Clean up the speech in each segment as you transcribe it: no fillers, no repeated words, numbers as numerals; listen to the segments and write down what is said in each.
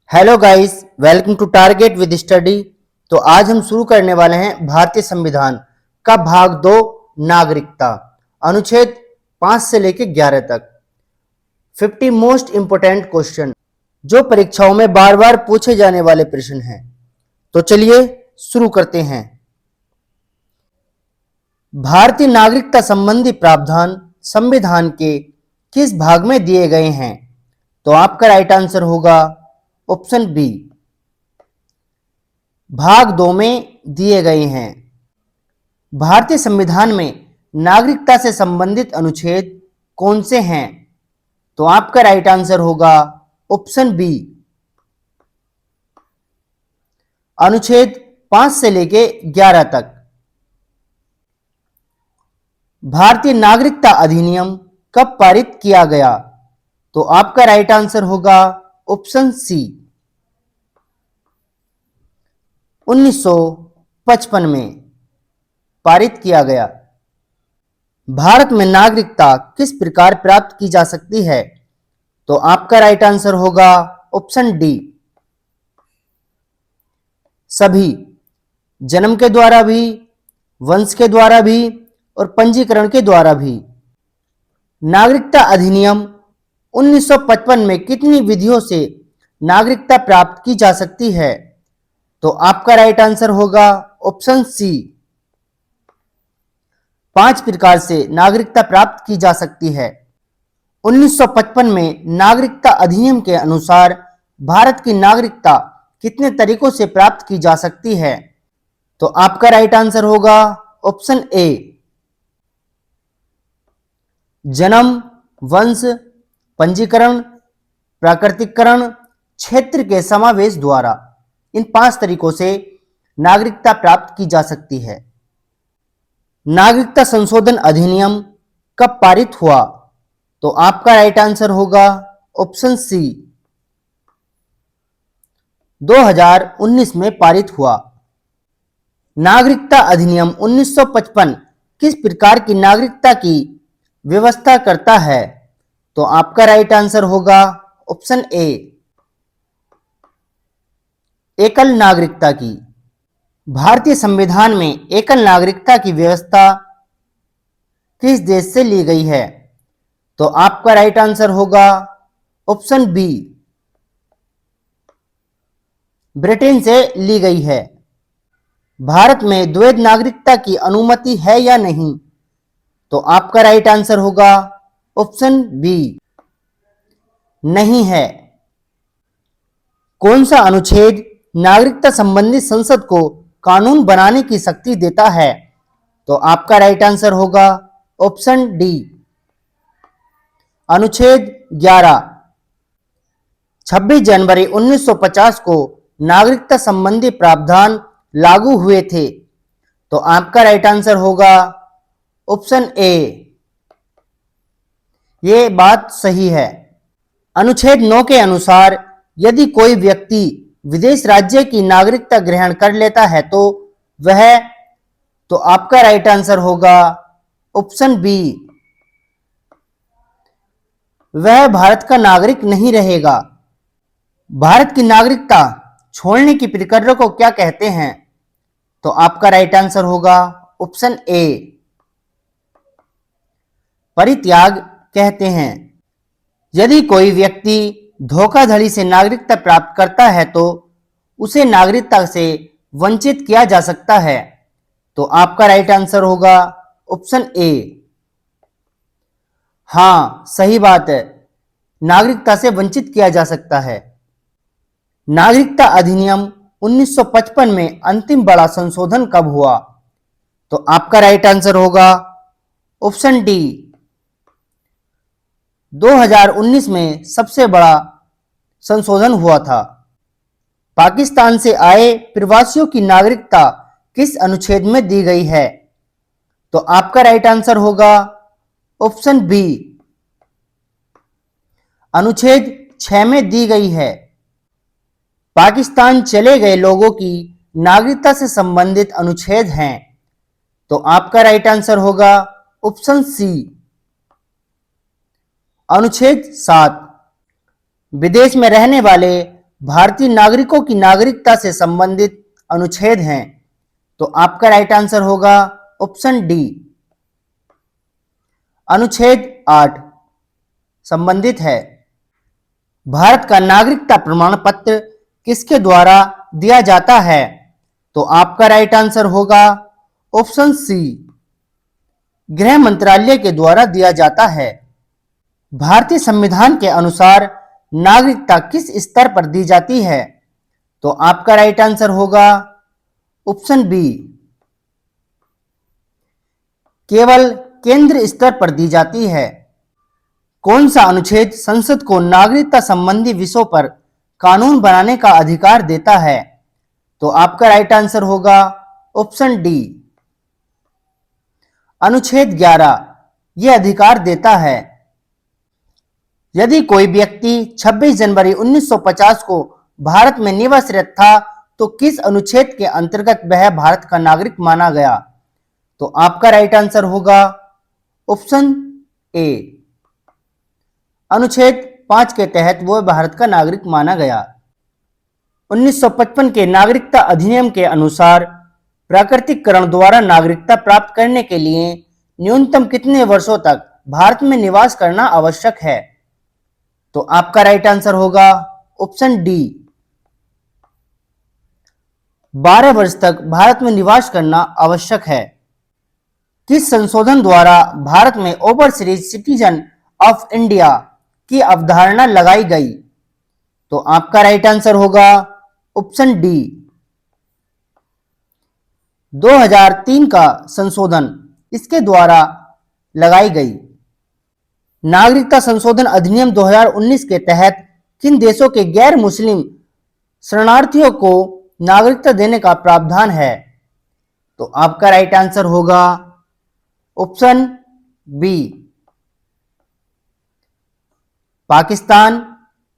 Hello guys, welcome to target with study. तो आज हम शुरू करने वाले हैं भारतीय संविधान का भाग 2 नागरिकता, अनुच्छेद 5 से लेकर 11 तक। 50 मोस्ट इंपोर्टेंट क्वेश्चन जो परीक्षाओं में बार बार पूछे जाने वाले प्रश्न हैं। तो चलिए शुरू करते हैं। भारतीय नागरिकता संबंधी प्रावधान संविधान के किस भाग में दिए गए हैं? तो आपका राइट आंसर होगा ऑप्शन बी, भाग 2 में दिए गए हैं। भारतीय संविधान में नागरिकता से संबंधित अनुच्छेद कौन से हैं? तो आपका राइट आंसर होगा ऑप्शन बी, अनुच्छेद 5 से लेके 11 तक। भारतीय नागरिकता अधिनियम कब पारित किया गया? तो आपका राइट आंसर होगा ऑप्शन सी, 1955 में पारित किया गया। भारत में नागरिकता किस प्रकार प्राप्त की जा सकती है? तो आपका राइट आंसर होगा ऑप्शन डी, सभी, जन्म के द्वारा भी, वंश के द्वारा भी और पंजीकरण के द्वारा भी। नागरिकता अधिनियम 1955 में कितनी विधियों से नागरिकता प्राप्त की जा सकती है? तो आपका राइट आंसर होगा ऑप्शन सी, 5 प्रकार से नागरिकता प्राप्त की जा सकती है। 1955 में नागरिकता अधिनियम के अनुसार भारत की नागरिकता कितने तरीकों से प्राप्त की जा सकती है? तो आपका राइट आंसर होगा ऑप्शन ए, जन्म, वंश, पंजीकरण, प्राकृतिकरण, क्षेत्र के समावेश द्वारा। इन 5 तरीकों से नागरिकता प्राप्त की जा सकती है। नागरिकता संशोधन अधिनियम कब पारित हुआ? तो आपका राइट आंसर होगा ऑप्शन सी, 2019 में पारित हुआ। नागरिकता अधिनियम 1955 किस प्रकार की नागरिकता की व्यवस्था करता है? तो आपका राइट आंसर होगा ऑप्शन ए, एकल नागरिकता की। भारतीय संविधान में एकल नागरिकता की व्यवस्था किस देश से ली गई है? तो आपका राइट आंसर होगा ऑप्शन बी, ब्रिटेन से ली गई है। भारत में द्वैध नागरिकता की अनुमति है या नहीं? तो आपका राइट आंसर होगा ऑप्शन बी, नहीं है। कौन सा अनुच्छेद नागरिकता संबंधी संसद को कानून बनाने की शक्ति देता है? तो आपका राइट आंसर होगा ऑप्शन डी, अनुच्छेद 11। 26 जनवरी 1950 को नागरिकता संबंधी प्रावधान लागू हुए थे। तो आपका राइट आंसर होगा ऑप्शन ए, ये बात सही है। अनुच्छेद 9 के अनुसार यदि कोई व्यक्ति विदेश राज्य की नागरिकता ग्रहण कर लेता है तो आपका राइट आंसर होगा ऑप्शन बी, वह भारत का नागरिक नहीं रहेगा। भारत की नागरिकता छोड़ने की प्रक्रिया को क्या कहते हैं? तो आपका राइट आंसर होगा ऑप्शन ए, परित्याग कहते हैं। यदि कोई व्यक्ति धोखाधड़ी से नागरिकता प्राप्त करता है तो उसे नागरिकता से वंचित किया जा सकता है। तो आपका राइट आंसर होगा ऑप्शन ए, हां, सही बात है, नागरिकता से वंचित किया जा सकता है। नागरिकता अधिनियम 1955 में अंतिम बड़ा संशोधन कब हुआ? तो आपका राइट आंसर होगा ऑप्शन डी, 2019 में सबसे बड़ा संशोधन हुआ था। पाकिस्तान से आए प्रवासियों की नागरिकता किस अनुच्छेद में दी गई है? तो आपका राइट आंसर होगा ऑप्शन बी, अनुच्छेद 6 में दी गई है। पाकिस्तान चले गए लोगों की नागरिकता से संबंधित अनुच्छेद हैं। तो आपका राइट आंसर होगा ऑप्शन सी, अनुच्छेद 7। विदेश में रहने वाले भारतीय नागरिकों की नागरिकता से संबंधित अनुच्छेद हैं? तो आपका राइट आंसर होगा ऑप्शन डी, अनुच्छेद 8 संबंधित है। भारत का नागरिकता प्रमाण पत्र किसके द्वारा दिया जाता है? तो आपका राइट आंसर होगा ऑप्शन सी, गृह मंत्रालय के द्वारा दिया जाता है। भारतीय संविधान के अनुसार नागरिकता किस स्तर पर दी जाती है? तो आपका राइट आंसर होगा ऑप्शन बी, केवल केंद्र स्तर पर दी जाती है। कौन सा अनुच्छेद संसद को नागरिकता संबंधी विषयों पर कानून बनाने का अधिकार देता है? तो आपका राइट आंसर होगा ऑप्शन डी, अनुच्छेद 11 यह अधिकार देता है। यदि कोई व्यक्ति 26 जनवरी 1950 को भारत में निवासरत था तो किस अनुच्छेद के अंतर्गत वह भारत का नागरिक माना गया? तो आपका राइट आंसर होगा ऑप्शन ए, अनुच्छेद 5 के तहत वह भारत का नागरिक माना गया। 1955 के नागरिकता अधिनियम के अनुसार प्राकृतिकरण द्वारा नागरिकता प्राप्त करने के लिए न्यूनतम कितने वर्षों तक भारत में निवास करना आवश्यक है? तो आपका राइट आंसर होगा ऑप्शन डी, 12 वर्ष तक भारत में निवास करना आवश्यक है। किस संशोधन द्वारा भारत में ओवरसीज सिटीजन ऑफ इंडिया की अवधारणा लगाई गई? तो आपका राइट आंसर होगा ऑप्शन डी, 2003 का संशोधन इसके द्वारा लगाई गई। नागरिकता संशोधन अधिनियम 2019 के तहत किन देशों के गैर मुस्लिम शरणार्थियों को नागरिकता देने का प्रावधान है? तो आपका राइट आंसर होगा ऑप्शन बी, पाकिस्तान,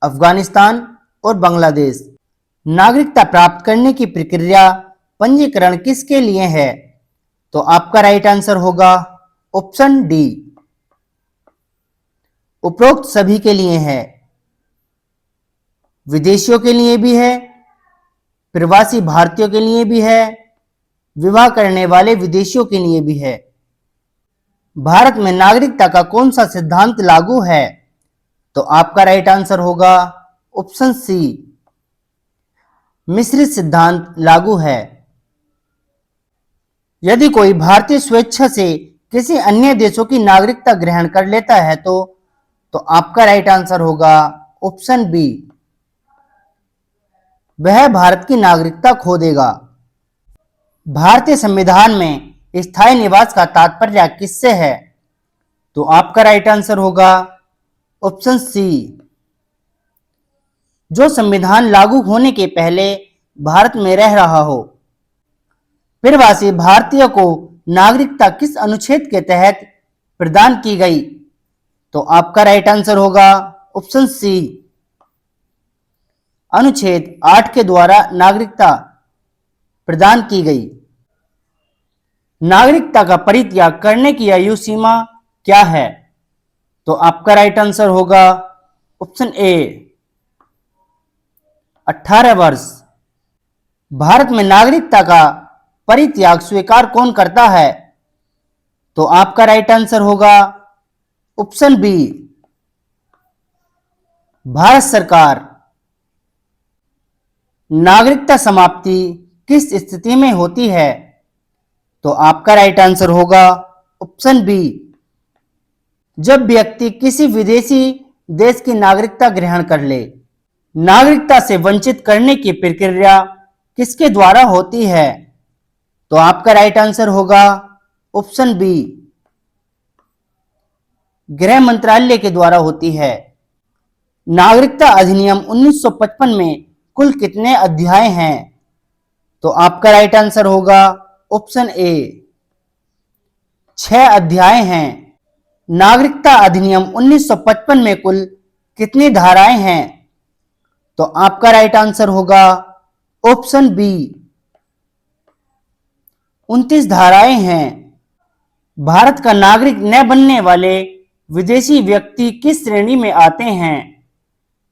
अफगानिस्तान और बांग्लादेश। नागरिकता प्राप्त करने की प्रक्रिया पंजीकरण किसके लिए है? तो आपका राइट आंसर होगा ऑप्शन डी, उपरोक्त सभी के लिए है। विदेशियों के लिए भी है, प्रवासी भारतीयों के लिए भी है, विवाह करने वाले विदेशियों के लिए भी है। भारत में नागरिकता का कौन सा सिद्धांत लागू है? तो आपका राइट आंसर होगा ऑप्शन सी, मिश्रित सिद्धांत लागू है। यदि कोई भारतीय स्वेच्छा से किसी अन्य देशों की नागरिकता ग्रहण कर लेता है तो आपका राइट आंसर होगा ऑप्शन बी, वह भारत की नागरिकता खो देगा। भारतीय संविधान में स्थायी निवास का तात्पर्य किससे है? तो आपका राइट आंसर होगा ऑप्शन सी, जो संविधान लागू होने के पहले भारत में रह रहा हो। प्रवासी भारतीयों को नागरिकता किस अनुच्छेद के तहत प्रदान की गई? तो आपका राइट आंसर होगा ऑप्शन सी, अनुच्छेद 8 के द्वारा नागरिकता प्रदान की गई। नागरिकता का परित्याग करने की आयु सीमा क्या है? तो आपका राइट आंसर होगा ऑप्शन ए, 18 वर्ष। भारत में नागरिकता का परित्याग स्वीकार कौन करता है? तो आपका राइट आंसर होगा ऑप्शन बी, भारत सरकार। नागरिकता समाप्ति किस स्थिति में होती है? तो आपका राइट आंसर होगा ऑप्शन बी, जब व्यक्ति किसी विदेशी देश की नागरिकता ग्रहण कर ले। नागरिकता से वंचित करने की प्रक्रिया किसके द्वारा होती है? तो आपका राइट आंसर होगा ऑप्शन बी, गृह मंत्रालय के द्वारा होती है। नागरिकता अधिनियम 1955 में कुल कितने अध्याय हैं? तो आपका राइट आंसर होगा ऑप्शन ए, 6 अध्याय हैं। नागरिकता अधिनियम 1955 में कुल कितनी धाराएं हैं? तो आपका राइट आंसर होगा ऑप्शन बी, 29 धाराएं हैं। भारत का नागरिक न बनने वाले विदेशी व्यक्ति किस श्रेणी में आते हैं?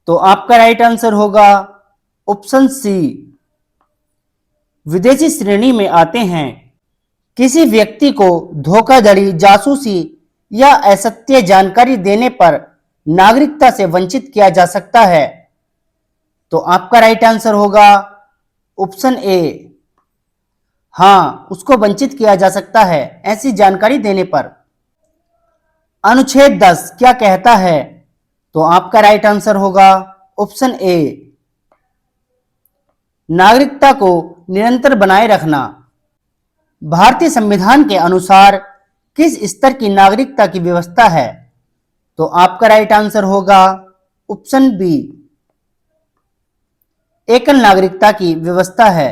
तो आपका राइट आंसर होगा ऑप्शन सी विदेशी श्रेणी में आते हैं। किसी व्यक्ति को धोखाधड़ी, जासूसी या असत्य जानकारी देने पर नागरिकता से वंचित किया जा सकता है। तो आपका राइट आंसर होगा ऑप्शन ए। हां, उसको वंचित किया जा सकता है ऐसी जानकारी देने पर। अनुच्छेद 10 क्या कहता है? तो आपका राइट आंसर होगा ऑप्शन ए। नागरिकता को निरंतर बनाए रखना। भारतीय संविधान के अनुसार किस स्तर की नागरिकता की व्यवस्था है? तो आपका राइट आंसर होगा ऑप्शन बी, एकल नागरिकता की व्यवस्था है।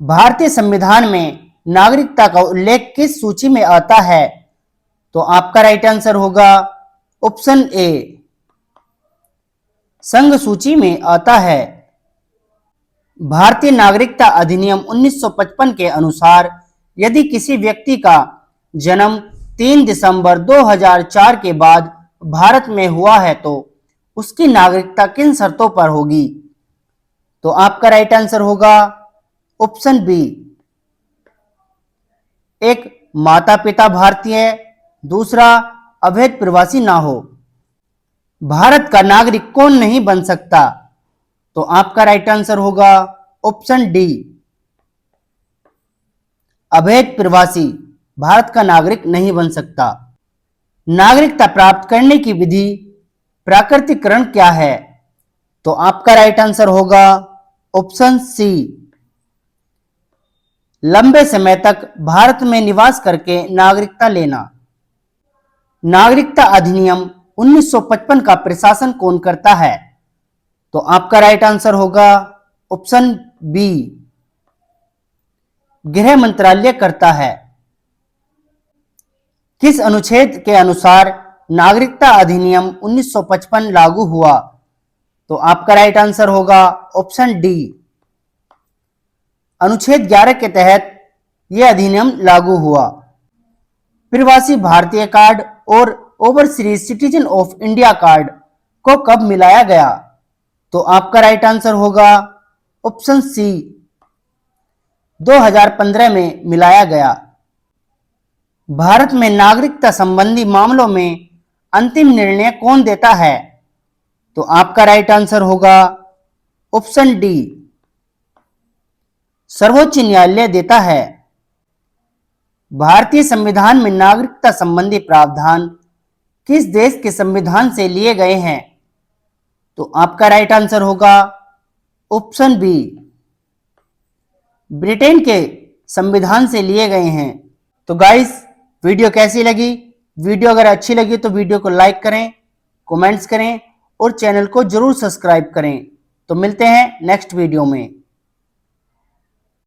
भारतीय संविधान में नागरिकता का उल्लेख किस सूची में आता है? तो आपका राइट आंसर होगा ऑप्शन ए, संघ सूची में आता है। भारतीय नागरिकता अधिनियम 1955 के अनुसार यदि किसी व्यक्ति का जन्म 3 दिसंबर 2004 के बाद भारत में हुआ है तो उसकी नागरिकता किन शर्तों पर होगी? तो आपका राइट आंसर होगा ऑप्शन बी, एक, माता पिता भारतीय, दूसरा, अवैध प्रवासी ना हो। भारत का नागरिक कौन नहीं बन सकता? तो आपका राइट आंसर होगा ऑप्शन डी, अवैध प्रवासी भारत का नागरिक नहीं बन सकता। नागरिकता प्राप्त करने की विधि प्राकृतिकरण क्या है? तो आपका राइट आंसर होगा ऑप्शन सी, लंबे समय तक भारत में निवास करके नागरिकता लेना। नागरिकता अधिनियम 1955 का प्रशासन कौन करता है? तो आपका राइट आंसर होगा ऑप्शन बी, गृह मंत्रालय करता है। किस अनुच्छेद के अनुसार नागरिकता अधिनियम 1955 लागू हुआ? तो आपका राइट आंसर होगा ऑप्शन डी, अनुच्छेद 11 के तहत यह अधिनियम लागू हुआ। प्रवासी भारतीय कार्ड और overseas citizen of India card को कब मिलाया गया? तो आपका राइट आंसर होगा ऑप्शन सी, 2015 में मिलाया गया। भारत में नागरिकता संबंधी मामलों में अंतिम निर्णय कौन देता है? तो आपका राइट आंसर होगा ऑप्शन डी, सर्वोच्च न्यायालय देता है। भारतीय संविधान में नागरिकता संबंधी प्रावधान किस देश के संविधान से लिए गए हैं? तो आपका राइट आंसर होगा ऑप्शन बी, ब्रिटेन के संविधान से लिए गए हैं। तो गाइस, वीडियो कैसी लगी? वीडियो अगर अच्छी लगी तो वीडियो को लाइक करें, कमेंट्स करें और चैनल को जरूर सब्सक्राइब करें। तो मिलते हैं नेक्स्ट वीडियो में।